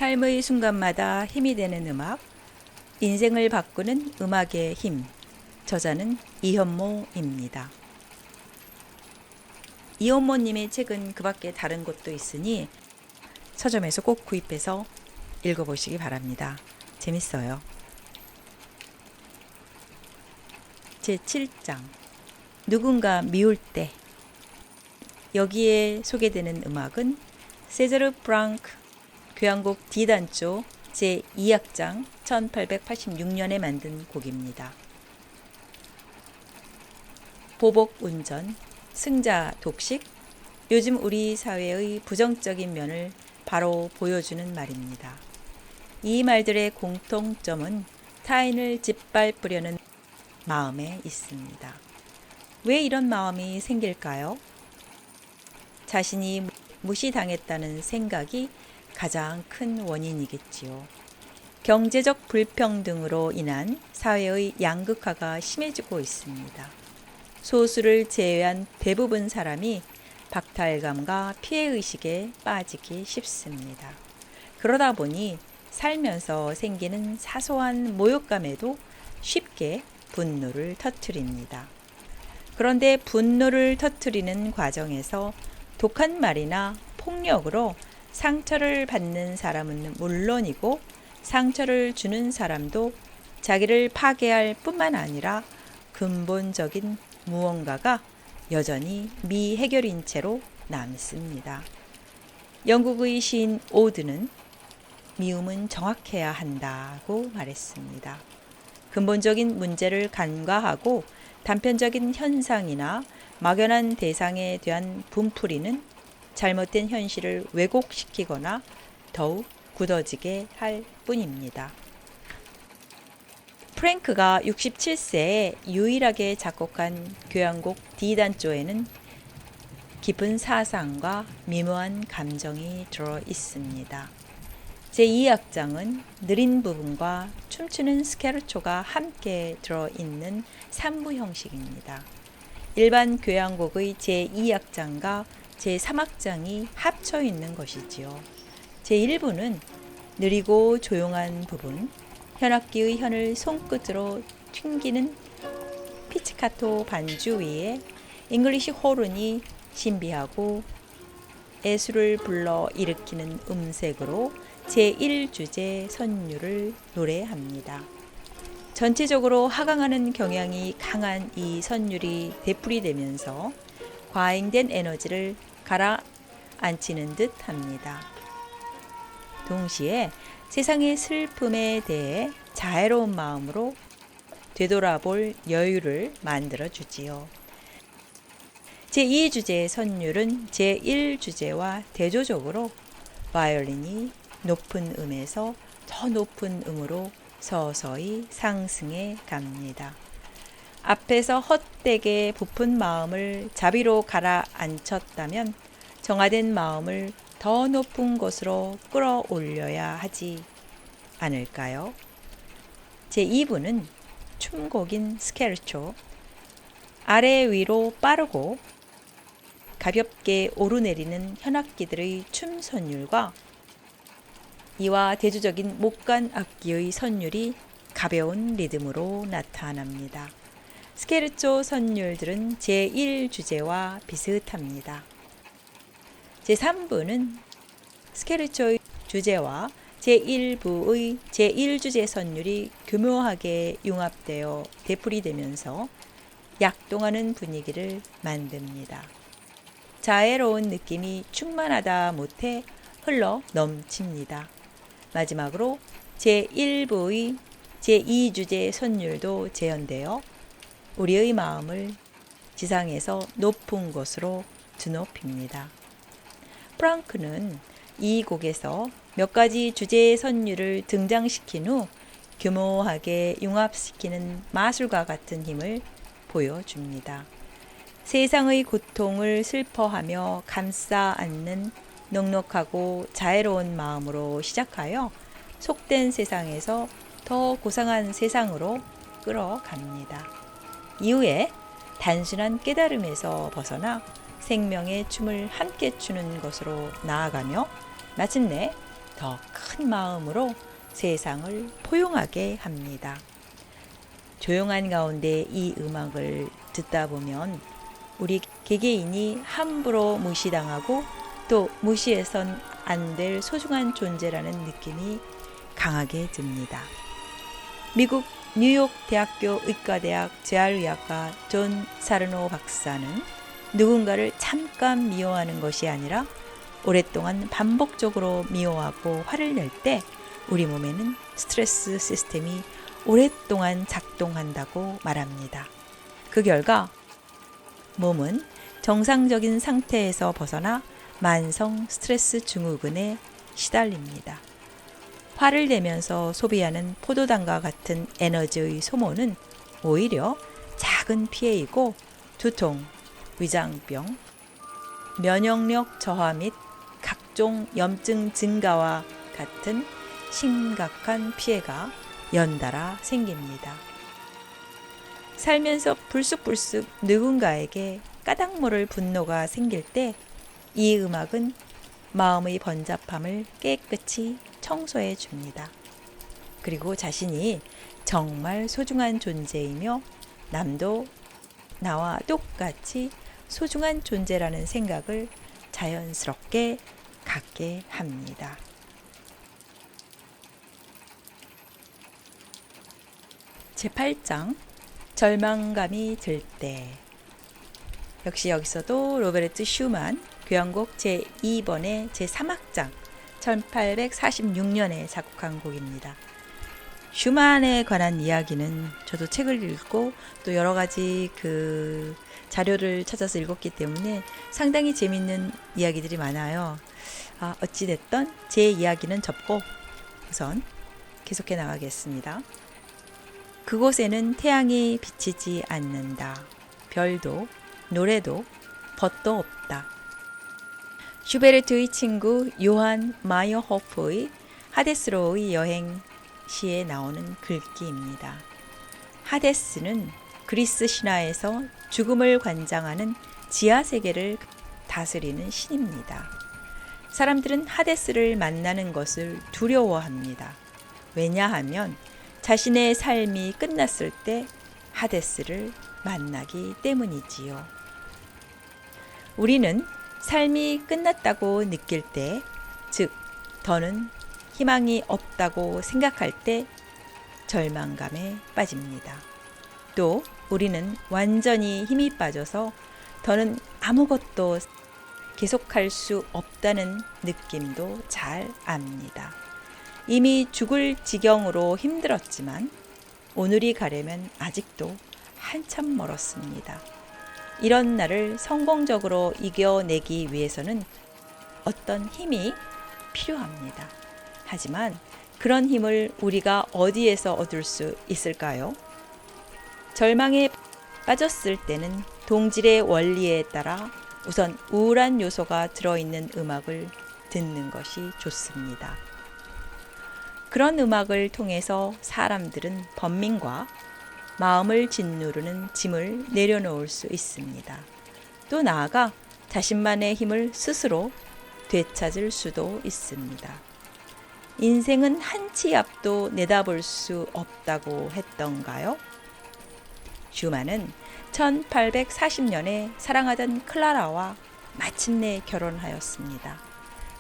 삶의 순간마다 힘이 되는 음악, 인생을 바꾸는 음악의 힘. 저자는 이현모입니다. 이현모님의 책은 그 밖에 다른 곳도 있으니 서점에서 꼭 구입해서 읽어보시기 바랍니다. 재밌어요. 제7장 누군가 미울 때. 여기에 소개되는 음악은 세자르 프랑크 교향곡 D단조 제2악장 1886년에 만든 곡입니다. 보복 운전, 승자 독식, 요즘 우리 사회의 부정적인 면을 바로 보여주는 말입니다. 이 말들의 공통점은 타인을 짓밟으려는 마음에 있습니다. 왜 이런 마음이 생길까요? 자신이 무시당했다는 생각이 가장 큰 원인이겠지요. 경제적 불평등으로 인한 사회의 양극화가 심해지고 있습니다. 소수를 제외한 대부분 사람이 박탈감과 피해의식에 빠지기 쉽습니다. 그러다 보니 살면서 생기는 사소한 모욕감에도 쉽게 분노를 터뜨립니다. 그런데 분노를 터뜨리는 과정에서 독한 말이나 폭력으로 상처를 받는 사람은 물론이고 상처를 주는 사람도 자기를 파괴할 뿐만 아니라 근본적인 무언가가 여전히 미해결인 채로 남습니다. 영국의 시인 오드는 미움은 정확해야 한다고 말했습니다. 근본적인 문제를 간과하고 단편적인 현상이나 막연한 대상에 대한 분풀이는 잘못된 현실을 왜곡시키거나 더욱 굳어지게 할 뿐입니다. 프랭크가 67세에 유일하게 작곡한 교향곡 D단조에는 깊은 사상과 미묘한 감정이 들어 있습니다. 제2악장은 느린 부분과 춤추는 스케르초가 함께 들어있는 3부 형식입니다. 일반 교향곡의 제2악장과 제3악장이 합쳐 있는 것이지요. 제1부는 느리고 조용한 부분, 현악기의 현을 손끝으로 튕기는 피치카토 반주 위에 잉글리시 호른이 신비하고 애수를 불러 일으키는 음색으로 제1주제 선율을 노래합니다. 전체적으로 하강하는 경향이 강한 이 선율이 되풀이되면서 과잉된 에너지를 가라앉히는 듯 합니다. 동시에 세상의 슬픔에 대해 자애로운 마음으로 되돌아볼 여유를 만들어 주지요. 제2주제의 선율은 제1주제와 대조적으로 바이올린이 높은 음에서 더 높은 음으로 서서히 상승해 갑니다. 앞에서 헛되게 부푼 마음을 자비로 가라앉혔다면 정화된 마음을 더 높은 곳으로 끌어올려야 하지 않을까요? 제2부는 춤곡인 스케르초, 아래 위로 빠르고 가볍게 오르내리는 현악기들의 춤 선율과 이와 대조적인 목관 악기의 선율이 가벼운 리듬으로 나타납니다. 스케르초 선율들은 제1주제와 비슷합니다. 제3부는 스케르초의 주제와 제1부의 제1주제 선율이 교묘하게 융합되어 되풀이되면서 약동하는 분위기를 만듭니다. 자애로운 느낌이 충만하다 못해 흘러 넘칩니다. 마지막으로 제1부의 제2주제 선율도 재현되어 우리의 마음을 지상에서 높은 곳으로 드높입니다. 프랑크는 이 곡에서 몇 가지 주제의 선율을 등장시킨 후 교묘하게 융합시키는 마술과 같은 힘을 보여줍니다. 세상의 고통을 슬퍼하며 감싸 안는 넉넉하고 자애로운 마음으로 시작하여 속된 세상에서 더 고상한 세상으로 끌어갑니다. 이후에 단순한 깨달음에서 벗어나 생명의 춤을 함께 추는 것으로 나아가며 마침내 더 큰 마음으로 세상을 포용하게 합니다. 조용한 가운데 이 음악을 듣다 보면 우리 개개인이 함부로 무시당하고 또 무시해선 안 될 소중한 존재라는 느낌이 강하게 듭니다. 미국 뉴욕 대학교 의과대학 재활의학과 존 사르노 박사는 누군가를 잠깐 미워하는 것이 아니라 오랫동안 반복적으로 미워하고 화를 낼 때 우리 몸에는 스트레스 시스템이 오랫동안 작동한다고 말합니다. 그 결과 몸은 정상적인 상태에서 벗어나 만성 스트레스 증후군에 시달립니다. 화를 내면서 소비하는 포도당과 같은 에너지의 소모는 오히려 작은 피해이고 두통, 위장병, 면역력 저하 및 각종 염증 증가와 같은 심각한 피해가 연달아 생깁니다. 살면서 불쑥불쑥 누군가에게 까닭 모를 분노가 생길 때 이 음악은 마음의 번잡함을 깨끗이 청소해 줍니다. 그리고 자신이 정말 소중한 존재이며 남도 나와 똑같이 소중한 존재라는 생각을 자연스럽게 갖게 합니다. 제8장 절망감이 들 때. 역시 여기서도 로베르트 슈만 교향곡 제2번의 제3악장 1846년에 작곡한 곡입니다. 슈만에 관한 이야기는 저도 책을 읽고 또 여러 가지 자료를 찾아서 읽었기 때문에 상당히 재밌는 이야기들이 많아요. 어찌됐든 제 이야기는 접고 우선 계속해 나가겠습니다. 그곳에는 태양이 비치지 않는다. 별도, 노래도, 벗도 없다. 슈베르트의 친구 요한 마이어호프의 하데스로의 여행 시에 나오는 글귀입니다. 하데스는 그리스 신화에서 죽음을 관장하는 지하세계를 다스리는 신입니다. 사람들은 하데스를 만나는 것을 두려워합니다. 왜냐하면 자신의 삶이 끝났을 때 하데스를 만나기 때문이지요. 우리는 삶이 끝났다고 느낄 때, 즉 더는 희망이 없다고 생각할 때 절망감에 빠집니다. 또 우리는 완전히 힘이 빠져서 더는 아무것도 계속할 수 없다는 느낌도 잘 압니다. 이미 죽을 지경으로 힘들었지만 오늘이 가려면 아직도 한참 멀었습니다. 이런 날을 성공적으로 이겨내기 위해서는 어떤 힘이 필요합니다. 하지만 그런 힘을 우리가 어디에서 얻을 수 있을까요? 절망에 빠졌을 때는 동질의 원리에 따라 우선 우울한 요소가 들어있는 음악을 듣는 것이 좋습니다. 그런 음악을 통해서 사람들은 번민과 마음을 짓누르는 짐을 내려놓을 수 있습니다. 또 나아가 자신만의 힘을 스스로 되찾을 수도 있습니다. 인생은 한 치 앞도 내다볼 수 없다고 했던가요? 슈만은 1840년에 사랑하던 클라라와 마침내 결혼하였습니다.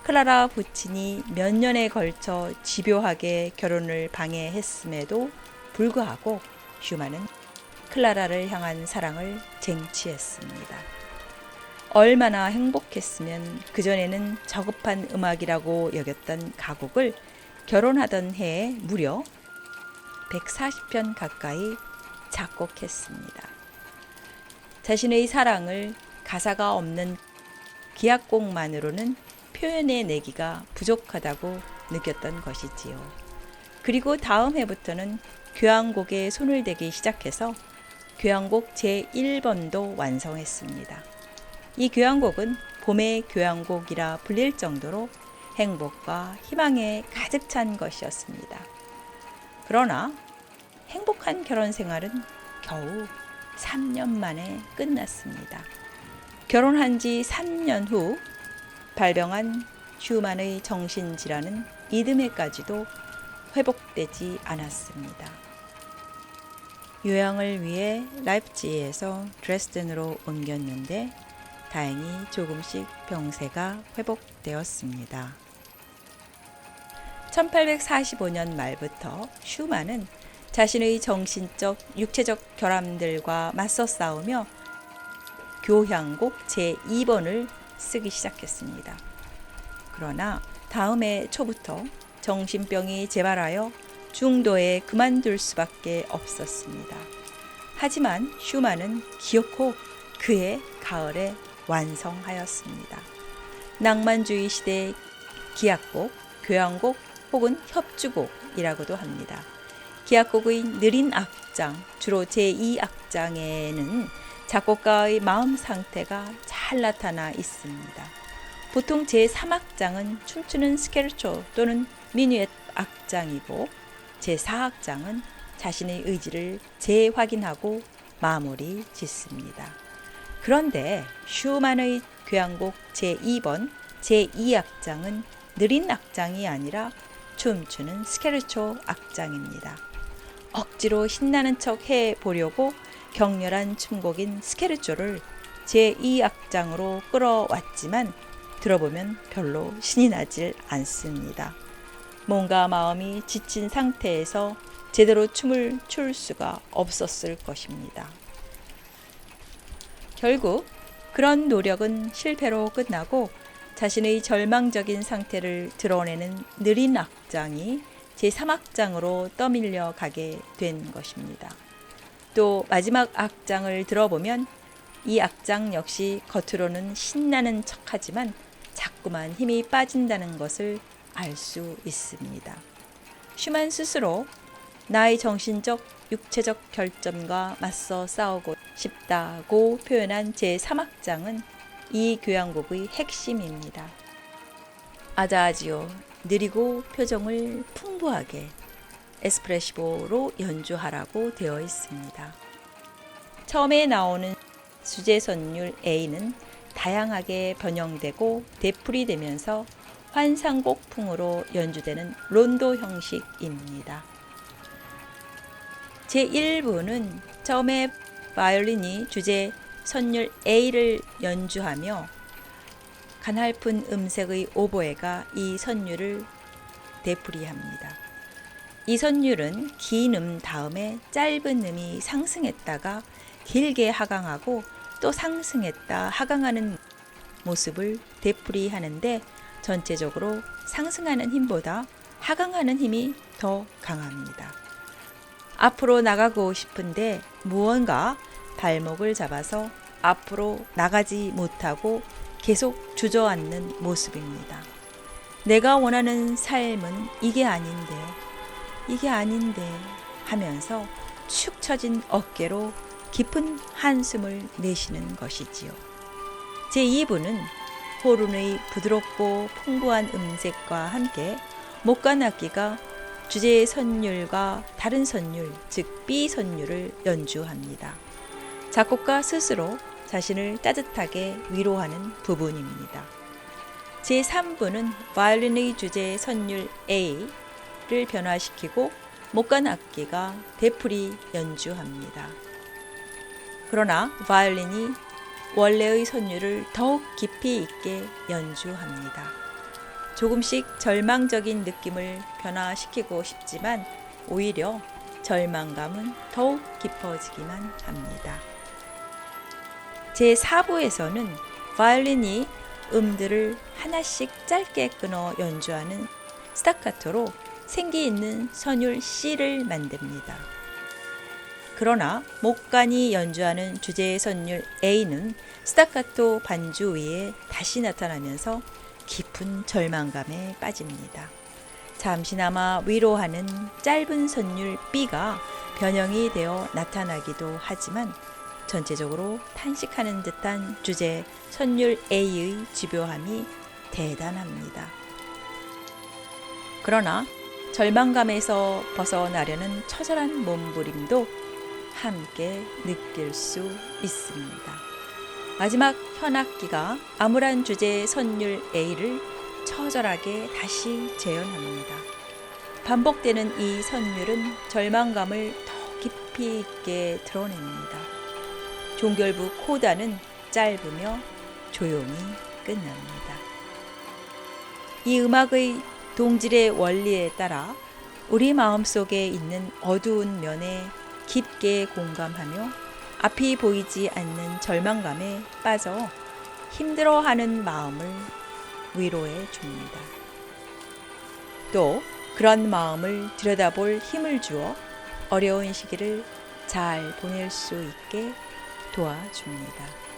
클라라 부친이 몇 년에 걸쳐 집요하게 결혼을 방해했음에도 불구하고 슈만은 클라라를 향한 사랑을 쟁취했습니다. 얼마나 행복했으면 그전에는 저급한 음악이라고 여겼던 가곡을 결혼하던 해에 무려 140편 가까이 작곡했습니다. 자신의 사랑을 가사가 없는 기악곡만으로는 표현해내기가 부족하다고 느꼈던 것이지요. 그리고 다음 해부터는 교향곡에 손을 대기 시작해서 교향곡 제1번도 완성했습니다. 이 교향곡은 봄의 교향곡이라 불릴 정도로 행복과 희망에 가득 찬 것이었습니다. 그러나 행복한 결혼 생활은 겨우 3년 만에 끝났습니다. 결혼한 지 3년 후 발병한 슈만의 정신질환은 이듬해까지도 회복되지 않았습니다. 요양을 위해 라이프치히에서 드레스덴으로 옮겼는데 다행히 조금씩 병세가 회복되었습니다. 1845년 말부터 슈만은 자신의 정신적, 육체적 결함들과 맞서 싸우며 교향곡 제2번을 쓰기 시작했습니다. 그러나 다음 해 초부터 정신병이 재발하여 중도에 그만둘 수밖에 없었습니다. 하지만 슈만은 기어코 그해 가을에 완성하였습니다. 낭만주의 시대의 기악곡, 교향곡 혹은 협주곡이라고도 합니다. 기악곡의 느린 악장, 주로 제2악장에는 작곡가의 마음 상태가 잘 나타나 있습니다. 보통 제3악장은 춤추는 스케르초 또는 미뉴엣 악장이고 제4악장은 자신의 의지를 재확인하고 마무리 짓습니다. 그런데 슈만의 교향곡 제2번, 제2악장은 느린 악장이 아니라 춤추는 스케르초 악장입니다. 억지로 신나는 척 해보려고 격렬한 춤곡인 스케르초를 제2악장으로 끌어왔지만 들어보면 별로 신이 나질 않습니다. 뭔가 마음이 지친 상태에서 제대로 춤을 출 수가 없었을 것입니다. 결국 그런 노력은 실패로 끝나고 자신의 절망적인 상태를 드러내는 느린 악장이 제3악장으로 떠밀려 가게 된 것입니다. 또 마지막 악장을 들어보면 이 악장 역시 겉으로는 신나는 척하지만 자꾸만 힘이 빠진다는 것을 알 수 있습니다. 슈만 스스로 나의 정신적, 육체적 결점과 맞서 싸우고 싶다고 표현한 제3악장은 이 교향곡의 핵심입니다. 아다지오, 느리고 표정을 풍부하게 에스프레시보로 연주하라고 되어 있습니다. 처음에 나오는 주제선율 A는 다양하게 변형되고 되풀이되면서 환상곡풍으로 연주되는 론도 형식입니다. 제1부는 처음에 바이올린이 주제 선율 A를 연주하며 가냘픈 음색의 오보에가 이 선율을 되풀이합니다. 이 선율은 긴 음 다음에 짧은 음이 상승했다가 길게 하강하고 또 상승했다 하강하는 모습을 되풀이하는데 전체적으로 상승하는 힘보다 하강하는 힘이 더 강합니다. 앞으로 나가고 싶은데 무언가 발목을 잡아서 앞으로 나가지 못하고 계속 주저앉는 모습입니다. 내가 원하는 삶은 이게 아닌데 하면서 축 처진 어깨로 깊은 한숨을 내쉬는 것이지요. 제2부는 호른의 부드럽고 풍부한 음색과 함께 목관악기가 주제의 선율과 다른 선율, 즉 B 선율을 연주합니다. 작곡가 스스로 자신을 따뜻하게 위로하는 부분입니다. 제3부는 바이올린의 주제 선율 A를 변화시키고 목관악기가 되풀이 연주합니다. 그러나 바이올린이 원래의 선율을 더욱 깊이 있게 연주합니다. 조금씩 절망적인 느낌을 변화시키고 싶지만 오히려 절망감은 더욱 깊어지기만 합니다. 제4부에서는 바이올린이 음들을 하나씩 짧게 끊어 연주하는 스타카토로 생기 있는 선율 C를 만듭니다. 그러나 목관이 연주하는 주제의 선율 A는 스타카토 반주 위에 다시 나타나면서 깊은 절망감에 빠집니다. 잠시나마 위로하는 짧은 선율 B가 변형이 되어 나타나기도 하지만 전체적으로 탄식하는 듯한 주제 선율 A의 집요함이 대단합니다. 그러나 절망감에서 벗어나려는 처절한 몸부림도 함께 느낄 수 있습니다. 마지막 현악기가 암울한 주제의 선율 A를 처절하게 다시 재현합니다. 반복되는 이 선율은 절망감을 더 깊이 있게 드러냅니다. 종결부 코다는 짧으며 조용히 끝납니다. 이 음악의 동질의 원리에 따라 우리 마음속에 있는 어두운 면에 깊게 공감하며 앞이 보이지 않는 절망감에 빠져 힘들어하는 마음을 위로해 줍니다. 또 그런 마음을 들여다볼 힘을 주어 어려운 시기를 잘 보낼 수 있게 도와줍니다.